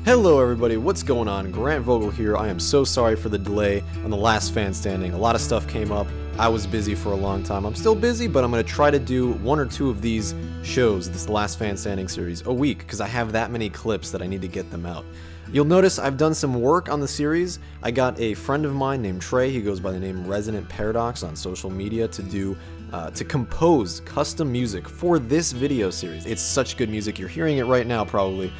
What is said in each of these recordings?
Hello everybody, what's going on? Grant Vogel here. I am so sorry for the delay on the last fan standing. A lot of stuff came up. I was busy for a long time. I'm still busy, but I'm going to try to do one or two of these shows, this last fan standing series, a week, because I have that many clips that I need to get them out. You'll notice I've done some work on the series. I got a friend of mine named Trey, he goes by the name ResonantParadox on social media, to compose custom music for this video series. It's such good music. You're hearing it right now, probably.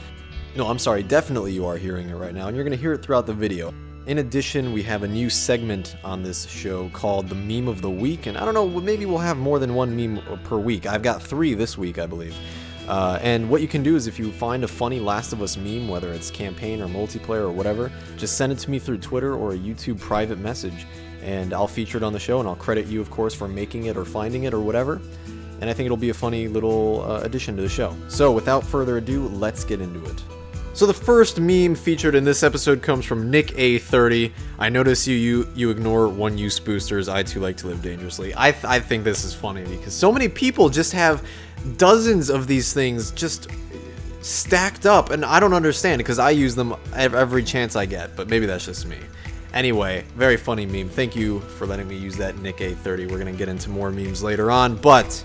No, I'm sorry, definitely you are hearing it right now, and you're going to hear it throughout the video. In addition, we have a new segment on this show called the Meme of the Week, and I don't know, maybe we'll have more than one meme per week. I've got 3 this week, I believe. And what you can do is if you find a funny Last of Us meme, whether it's campaign or multiplayer or whatever, just send it to me through Twitter or a YouTube private message, and I'll feature it on the show, and I'll credit you, of course, for making it or finding it or whatever. And I think it'll be a funny little addition to the show. So without further ado, let's get into it. So the first meme featured in this episode comes from Nick A30. I notice you ignore one-use boosters. I too like to live dangerously. I think this is funny because so many people just have dozens of these things just stacked up, and I don't understand because I use them every chance I get, but maybe that's just me. Anyway, very funny meme. Thank you for letting me use that, Nick A30. We're going to get into more memes later on, but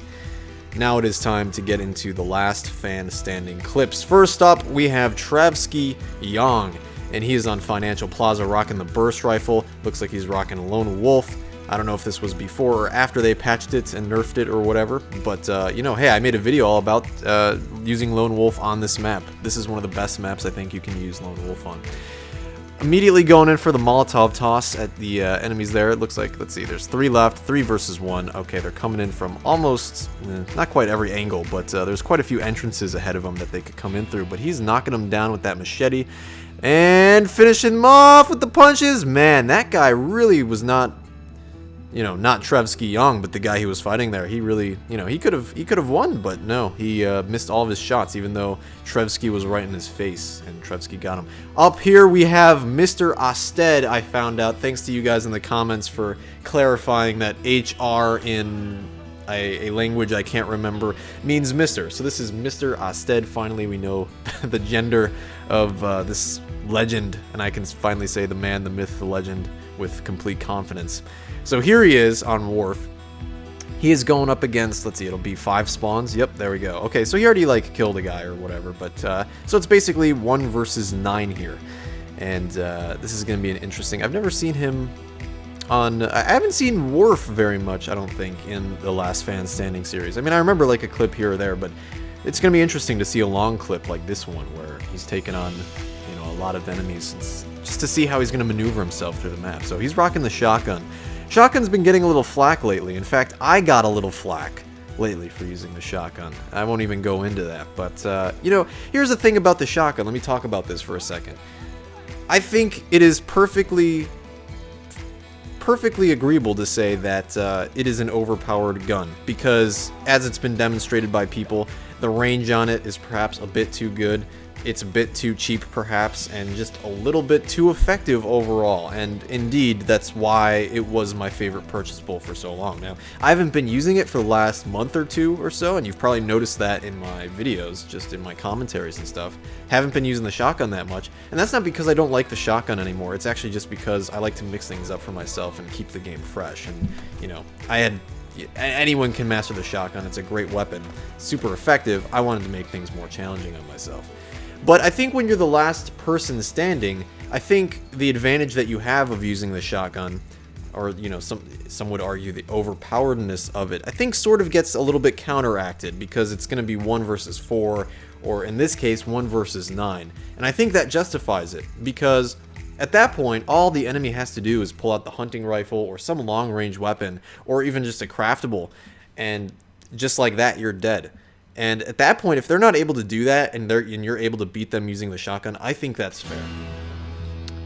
now it is time to get into the last fan standing clips. First up, we have Trevky Yang, and he is on Financial Plaza rocking the burst rifle. Looks like he's rocking a lone wolf. I don't know if this was before or after they patched it and nerfed it or whatever, but hey, I made a video all about using lone wolf on this map. This is one of the best maps I think you can use lone wolf on. Immediately going in for the Molotov toss at the enemies there. It looks like, let's see, there's 3 left, 3 versus 1. Okay, they're coming in from almost, not quite every angle, but there's quite a few entrances ahead of them that they could come in through. But he's knocking them down with that machete and finishing them off with the punches. Man, that guy really was not, not Trevky Yang, but the guy he was fighting there. He really, he could have won, but no, he missed all of his shots, even though Trevky was right in his face, and Trevky got him. Up here we have Mr. Osted. I found out, thanks to you guys in the comments for clarifying that HR in a language I can't remember means Mr. So this is Mr. Osted. Finally, we know the gender of this legend, and I can finally say the man, the myth, the legend with complete confidence. So here he is on Wharf. He is going up against, let's see, it'll be 5 spawns. Yep, there we go. Okay, so he already, killed a guy or whatever, but, so it's basically 1 versus 9 here. And, this is going to be an interesting, I've never seen him on, I haven't seen Wharf very much, I don't think, in the last fan standing series. I mean, I remember, a clip here or there, but it's going to be interesting to see a long clip like this one, where he's taken on, a lot of enemies, just to see how he's going to maneuver himself through the map. So he's rocking the shotgun. Shotgun's been getting a little flack lately. In fact, I got a little flack lately for using the shotgun. I won't even go into that, but, here's the thing about the shotgun. Let me talk about this for a second. I think it is perfectly agreeable to say that it is an overpowered gun, because, as it's been demonstrated by people, the range on it is perhaps a bit too good. It's a bit too cheap, perhaps, and just a little bit too effective overall, and indeed, that's why it was my favorite purchasable for so long. Now, I haven't been using it for the last month or 2 or so, and you've probably noticed that in my videos, just in my commentaries and stuff. Haven't been using the shotgun that much, and that's not because I don't like the shotgun anymore. It's actually just because I like to mix things up for myself and keep the game fresh, and, anyone can master the shotgun. It's a great weapon, super effective. I wanted to make things more challenging on myself. But I think when you're the last person standing, I think the advantage that you have of using the shotgun, or, some would argue the overpoweredness of it, I think sort of gets a little bit counteracted, because it's going to be 1 versus 4, or in this case, 1 versus 9. And I think that justifies it, because at that point, all the enemy has to do is pull out the hunting rifle, or some long-range weapon, or even just a craftable, and just like that, you're dead. And at that point, if they're not able to do that, and you're able to beat them using the shotgun, I think that's fair.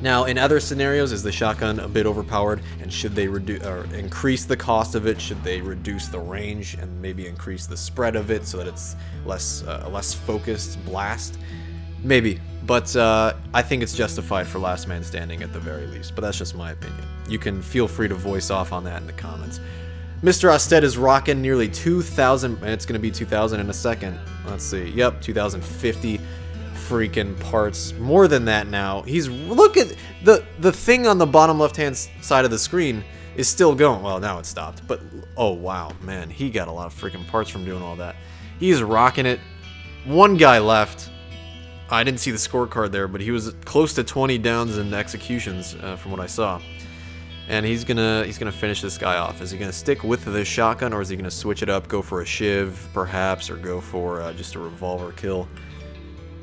Now, in other scenarios, is the shotgun a bit overpowered, and should they increase the cost of it? Should they reduce the range and maybe increase the spread of it so that it's a less focused blast? Maybe, but I think it's justified for last man standing at the very least. But that's just my opinion. You can feel free to voice off on that in the comments. Mr. Osted is rocking nearly 2,000, and it's going to be 2,000 in a second. Let's see. Yep, 2,050 freaking parts. More than that now. Look at the thing on the bottom left-hand side of the screen is still going. Well, now it stopped. But, oh, wow, man. He got a lot of freaking parts from doing all that. He's rocking it. One guy left. I didn't see the scorecard there, but he was close to 20 downs and executions from what I saw. And he's gonna finish this guy off. Is he gonna stick with the shotgun, or is he gonna switch it up, go for a shiv, perhaps, or go for just a revolver kill?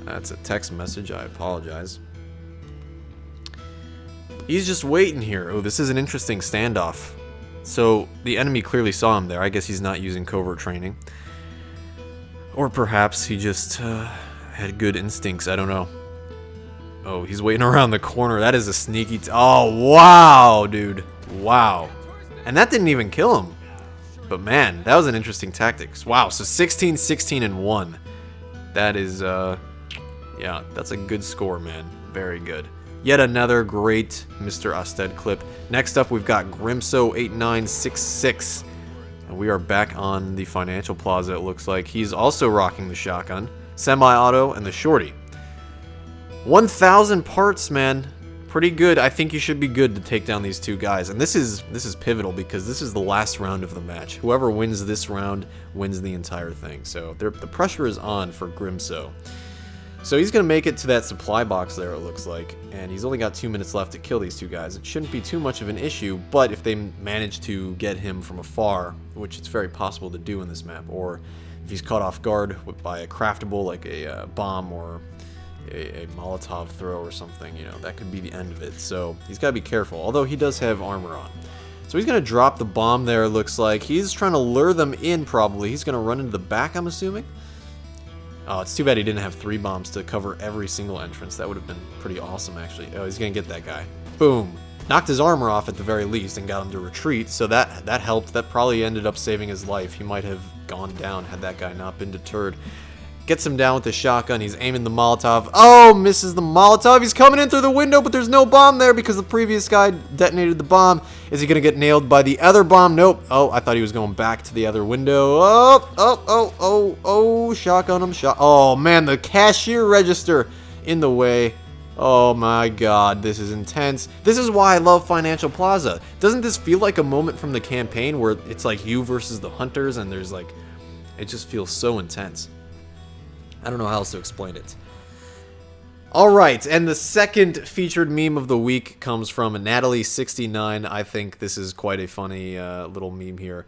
That's a text message. I apologize. He's just waiting here. Oh, this is an interesting standoff. So the enemy clearly saw him there. I guess he's not using covert training, or perhaps he just had good instincts. I don't know. Oh, he's waiting around the corner. That is a sneaky... Oh, wow, dude. Wow. And that didn't even kill him. But, man, that was an interesting tactics. Wow, so 16, 16, and 1. That is, yeah, that's a good score, man. Very good. Yet another great Mr. Osted clip. Next up, we've got Grimso 8966. And we are back on the Financial Plaza, it looks like. He's also rocking the shotgun, semi-auto, and the shorty. 1,000 parts, man. Pretty good. I think you should be good to take down these two guys. And this is pivotal because this is the last round of the match. Whoever wins this round wins the entire thing. So the pressure is on for Grimso. So he's going to make it to that supply box there, it looks like. And he's only got 2 minutes left to kill these two guys. It shouldn't be too much of an issue, but if they manage to get him from afar, which it's very possible to do in this map, or if he's caught off guard by a craftable like a bomb or a Molotov throw or something, you know, that could be the end of it. So he's got to be careful, although he does have armor on. So he's going to drop the bomb there, looks like. He's trying to lure them in, probably. He's going to run into the back, I'm assuming. Oh, it's too bad he didn't have 3 bombs to cover every single entrance. That would have been pretty awesome, actually. Oh, he's going to get that guy. Boom. Knocked his armor off at the very least and got him to retreat, so that helped. That probably ended up saving his life. He might have gone down had that guy not been deterred. Gets him down with the shotgun. He's aiming the Molotov. Oh, misses the Molotov. He's coming in through the window, but there's no bomb there because the previous guy detonated the bomb. Is he going to get nailed by the other bomb? Nope. Oh, I thought he was going back to the other window. Oh, shotgun him. Oh, man, the cashier register in the way. Oh, my God. This is intense. This is why I love Financial Plaza. Doesn't this feel like a moment from the campaign where it's like you versus the hunters and there's like... It just feels so intense. I don't know how else to explain it. Alright, and the second featured meme of the week comes from Natalie69. I think this is quite a funny little meme here.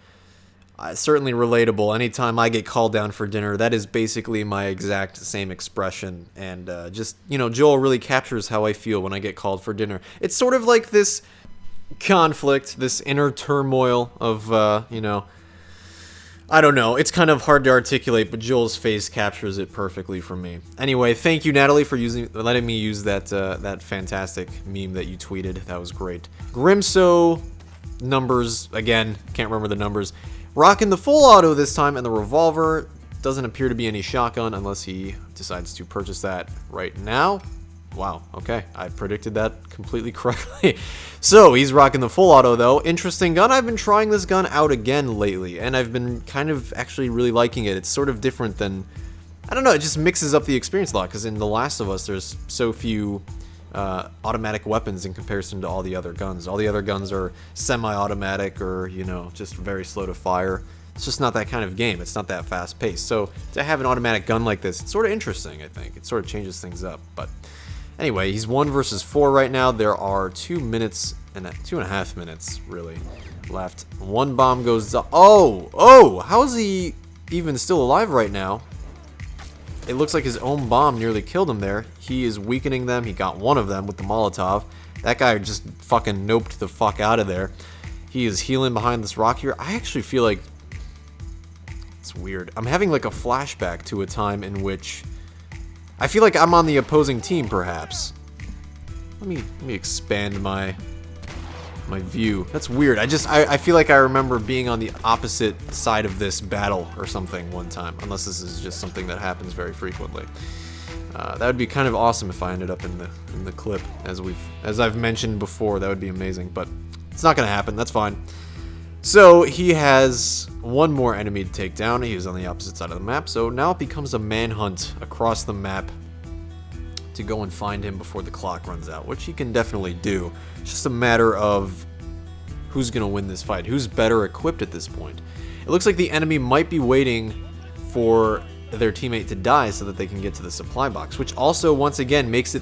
Certainly relatable. Anytime I get called down for dinner, that is basically my exact same expression. And just, you know, Joel really captures how I feel when I get called for dinner. It's sort of like this conflict, this inner turmoil of, you know... I don't know. It's kind of hard to articulate, but Joel's face captures it perfectly for me. Anyway, thank you, Natalie, for letting me use that that fantastic meme that you tweeted. That was great. Grimso numbers again. Can't remember the numbers. Rocking the full auto this time, and the revolver doesn't appear to be any shotgun unless he decides to purchase that right now. Wow, okay, I predicted that completely correctly. So, he's rocking the full auto, though. Interesting gun. I've been trying this gun out again lately, and I've been kind of actually really liking it. It's sort of different than... I don't know, it just mixes up the experience a lot, because in The Last of Us, there's so few automatic weapons in comparison to all the other guns. All the other guns are semi-automatic or, you know, just very slow to fire. It's just not that kind of game. It's not that fast-paced. So, to have an automatic gun like this, it's sort of interesting, I think. It sort of changes things up, but... Anyway, he's 1 versus 4 right now. There are 2 minutes and 2.5 minutes, really, left. One bomb goes up. Oh! How is he even still alive right now? It looks like his own bomb nearly killed him there. He is weakening them. He got one of them with the Molotov. That guy just fucking noped the fuck out of there. He is healing behind this rock here. I actually feel like... It's weird. I'm having like a flashback to a time in which... I feel like I'm on the opposing team, perhaps. Let me expand my view. That's weird. I feel like I remember being on the opposite side of this battle or something one time, unless this is just something that happens very frequently. That would be kind of awesome if I ended up in the clip, as I've mentioned before. That would be amazing, but it's not gonna happen. That's fine. So he has one more enemy to take down. He is on the opposite side of the map, so now it becomes a manhunt across the map. to go and find him before the clock runs out, which he can definitely do. It's just a matter of who's going to win this fight, who's better equipped at this point. It looks like the enemy might be waiting for their teammate to die so that they can get to the supply box, which also, once again, makes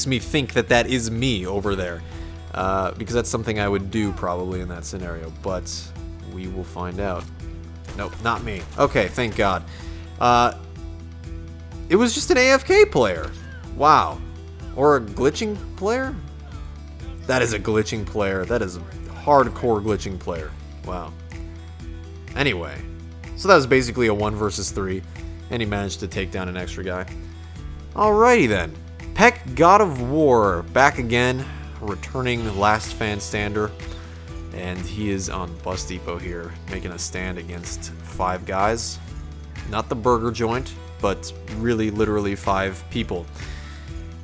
me think that that is me over there, because that's something I would do probably in that scenario, but we will find out. Nope, not me. Okay, thank God. It was just an AFK player. Wow. Or a glitching player? That is a glitching player. That is a hardcore glitching player. Wow. Anyway, so that was basically a 1 versus 3, and he managed to take down an extra guy. Alrighty then. Peck, God of War, back again, returning last fan stander, and he is on Bus Depot here, making a stand against 5 guys. Not the burger joint, but really, literally 5 people.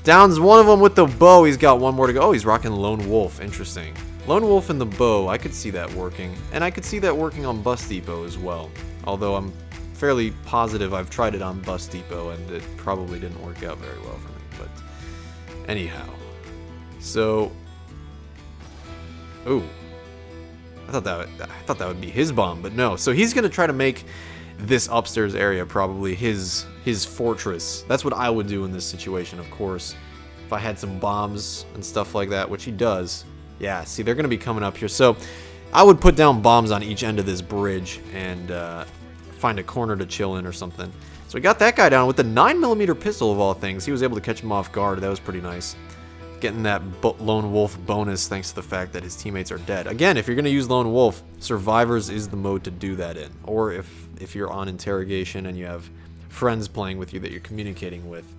Downs one of them with the bow. He's got one more to go. Oh, he's rocking Lone Wolf. Interesting. Lone Wolf and the bow, I could see that working. And I could see that working on Bus Depot as well. Although I'm fairly positive I've tried it on Bus Depot and it probably didn't work out very well for me. But anyhow. So... ooh. I thought that would be his bomb, but no. So he's going to try to make this upstairs area probably his fortress. That's what I would do in this situation, of course. If I had some bombs and stuff like that, which he does. Yeah, see, they're going to be coming up here. So I would put down bombs on each end of this bridge and find a corner to chill in or something. So we got that guy down with the 9mm pistol of all things. He was able to catch him off guard. That was pretty nice. Getting that Lone Wolf bonus thanks to the fact that his teammates are dead. Again, if you're going to use Lone Wolf, Survivors is the mode to do that in. Or if you're on interrogation and you have friends playing with you that you're communicating with,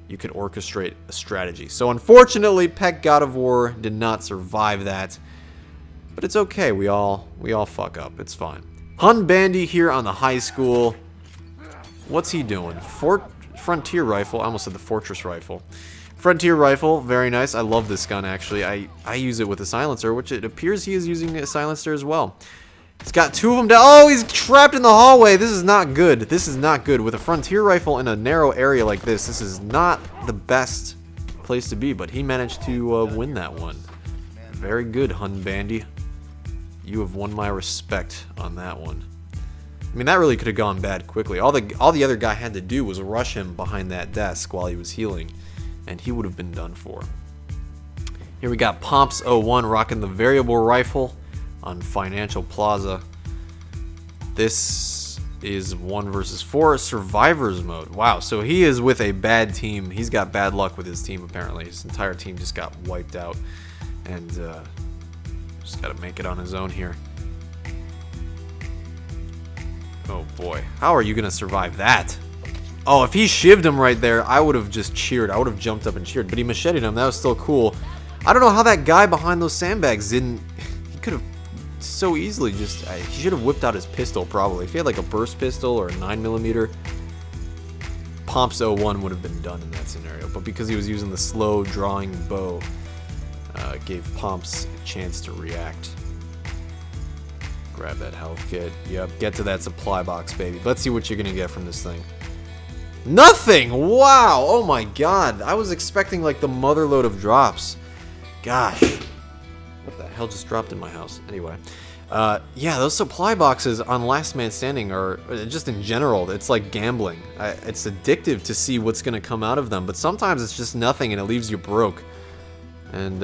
you can orchestrate a strategy. So unfortunately, Peck God of War did not survive that. But it's okay, we all fuck up, it's fine. Hun Bandandy here on the high school. What's he doing? Frontier rifle, I almost said the fortress rifle. Frontier rifle, very nice. I love this gun actually. I use it with a silencer, which it appears he is using a silencer as well. He's got 2 of them down. Oh, he's trapped in the hallway. This is not good. This is not good. With a frontier rifle in a narrow area like this is not the best place to be, but he managed to win that one. Very good, Hun Bandandy. You have won my respect on that one. I mean, that really could have gone bad quickly. All the other guy had to do was rush him behind that desk while he was healing, and he would have been done for. Here we got Pomps01 rocking the variable rifle on Financial Plaza. This is 1 versus 4 survivors mode. Wow, so he is with a bad team. He's got bad luck with his team apparently. His entire team just got wiped out, and just gotta make it on his own here. Oh boy, how are you gonna survive that? Oh, if he shivved him right there, I would have just cheered. I would have jumped up and cheered, but he macheted him. That was still cool. I don't know how that guy behind those sandbags didn't... He could have so easily just... he should have whipped out his pistol, probably. If he had like a burst pistol or a 9mm, Pomps01 would have been done in that scenario. But because he was using the slow drawing bow, it gave Pomps a chance to react. Grab that health kit. Yep, get to that supply box, baby. Let's see what you're going to get from this thing. Nothing! Wow! Oh my god. I was expecting like the motherload of drops. Gosh. What the hell just dropped in my house? Anyway. Yeah, those supply boxes on Last Man Standing are, just in general, it's like gambling. It's addictive to see what's going to come out of them, but sometimes it's just nothing and it leaves you broke. And,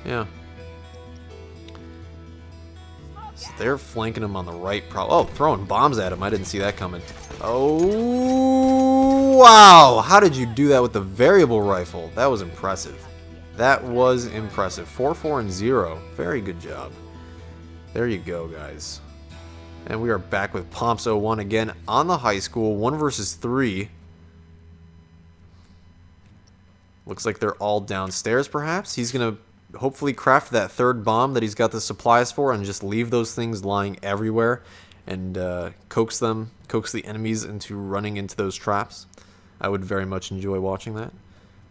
yeah. So they're flanking him on the right. Oh, throwing bombs at him. I didn't see that coming. Oh, wow. How did you do that with the variable rifle? That was impressive. That was impressive. 4, 4, and 0. Very good job. There you go, guys. And we are back with Pomps01 again on the high school. 1 versus 3. Looks like they're all downstairs, perhaps. He's going to hopefully craft that 3rd bomb that he's got the supplies for and just leave those things lying everywhere and coax the enemies into running into those traps. I would very much enjoy watching that.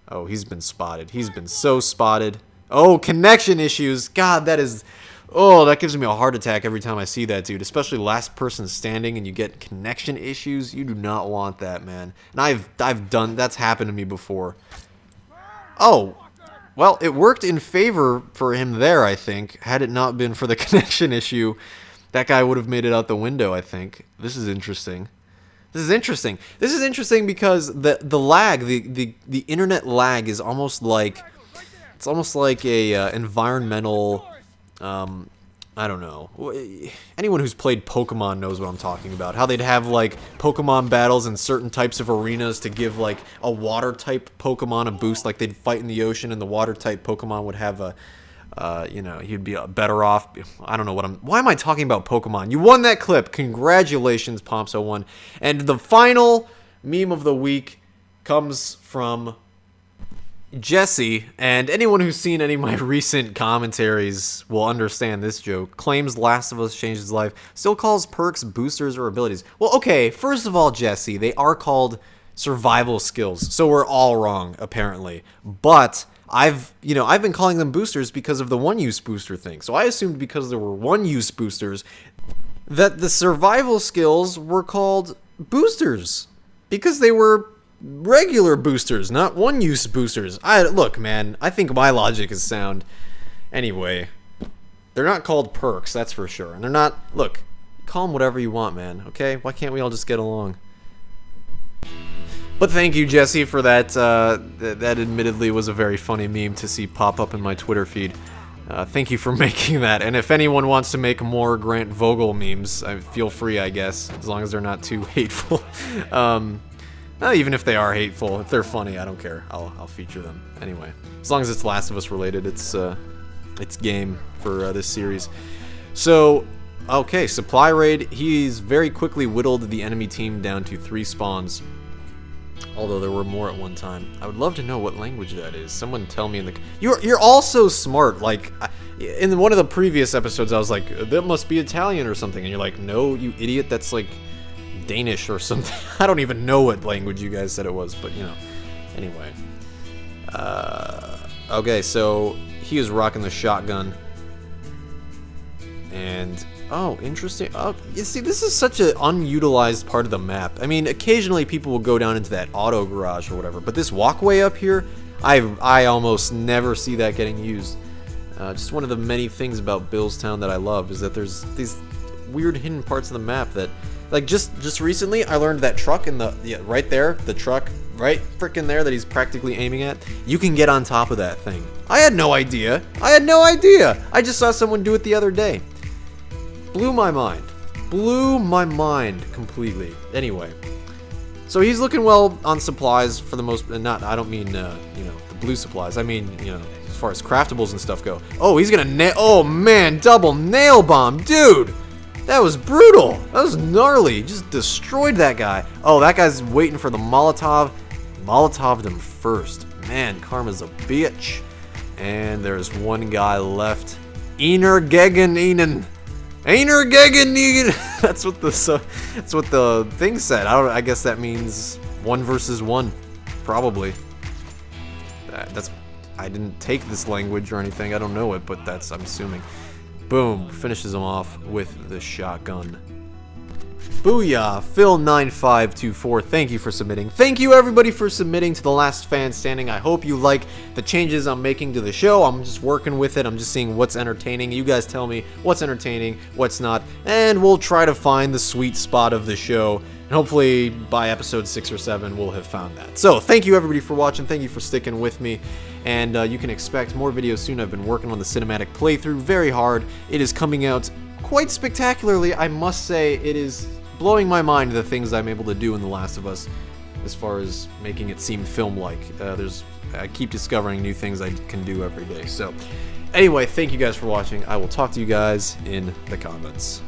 Oh, he's been spotted. He's been so spotted. Oh, connection issues. God, that is Oh, that gives me a heart attack every time I see that, dude. Especially last person standing and you get connection issues. You do not want that, man. And I've done, that's happened to me before. Oh, well, it worked in favor for him there, I think. Had it not been for the connection issue, that guy would have made it out the window, I think. This is interesting. This is interesting. This is interesting because the lag, the internet lag is almost like, it's almost like a environmental, I don't know. Anyone who's played Pokemon knows what I'm talking about. How they'd have like Pokemon battles in certain types of arenas to give like a water type Pokemon a boost. Like they'd fight in the ocean and the water type Pokemon would have a, you know, he'd be better off. I don't know what why am I talking about Pokemon? You won that clip. Congratulations, Pomps01. And the final meme of the week comes from Jesse, and anyone who's seen any of my recent commentaries will understand this joke. Claims Last of Us changed his life. Still calls perks boosters or abilities. Well, okay, first of all, Jesse, they are called survival skills, so we're all wrong, apparently. But I've been calling them boosters because of the one-use booster thing. So I assumed because there were one-use boosters that the survival skills were called boosters because they were regular boosters, not one-use boosters. Look, man, I think my logic is sound. Anyway, they're not called perks, that's for sure. And they're not, look, call them whatever you want, man, okay? Why can't we all just get along? But thank you, Jesse, for that. That admittedly was a very funny meme to see pop up in my Twitter feed. Thank you for making that. And if anyone wants to make more Grant Vogel memes, feel free, I guess, as long as they're not too hateful. Even if they are hateful, if they're funny, I don't care. I'll feature them anyway. As long as it's Last of Us related, it's game for this series. So, okay, supply raid. He's very quickly whittled the enemy team down to 3 spawns. Although there were more at one time. I would love to know what language that is. Someone tell me in the... You're all so smart. Like, in one of the previous episodes, I was like, that must be Italian or something. And you're like, no, you idiot, that's like Danish or something. I don't even know what language you guys said it was, but, you know. Anyway. Okay, so he is rocking the shotgun. And... oh, interesting. Oh, you see, this is such an unutilized part of the map. I mean, occasionally people will go down into that auto garage or whatever, but this walkway up here, I almost never see that getting used. Just one of the many things about Billstown that I love is that there's these weird hidden parts of the map that, like, just recently I learned that truck in the, right there, the truck right frickin' there that he's practically aiming at, you can get on top of that thing. I had no idea. I just saw someone do it the other day. Blew my mind completely. Anyway, so he's looking well on supplies for the most. Not, I don't mean the blue supplies. I mean, as far as craftables and stuff go. Oh, he's gonna oh man, double nail bomb, dude. That was brutal. That was gnarly. Just destroyed that guy. Oh, that guy's waiting for the Molotov. Molotoved him first. Man, karma's a bitch. And there's one guy left. Einer gegen ihnen. Einer gegen ihnen. That's what the thing said. I guess that means 1 versus 1, probably. I didn't take this language or anything. I don't know it, but I'm assuming. Boom, finishes him off with the shotgun. Booyah, Phil9524, thank you for submitting. Thank you everybody for submitting to the last fan standing. I hope you like the changes I'm making to the show. I'm just working with it. I'm just seeing what's entertaining. You guys tell me what's entertaining, what's not, and we'll try to find the sweet spot of the show. And hopefully by episode 6 or 7, we'll have found that. So thank you everybody for watching. Thank you for sticking with me. And you can expect more videos soon. I've been working on the cinematic playthrough very hard. It is coming out quite spectacularly. I must say it is blowing my mind the things I'm able to do in The Last of Us as far as making it seem film-like. I keep discovering new things I can do every day. So anyway, thank you guys for watching. I will talk to you guys in the comments.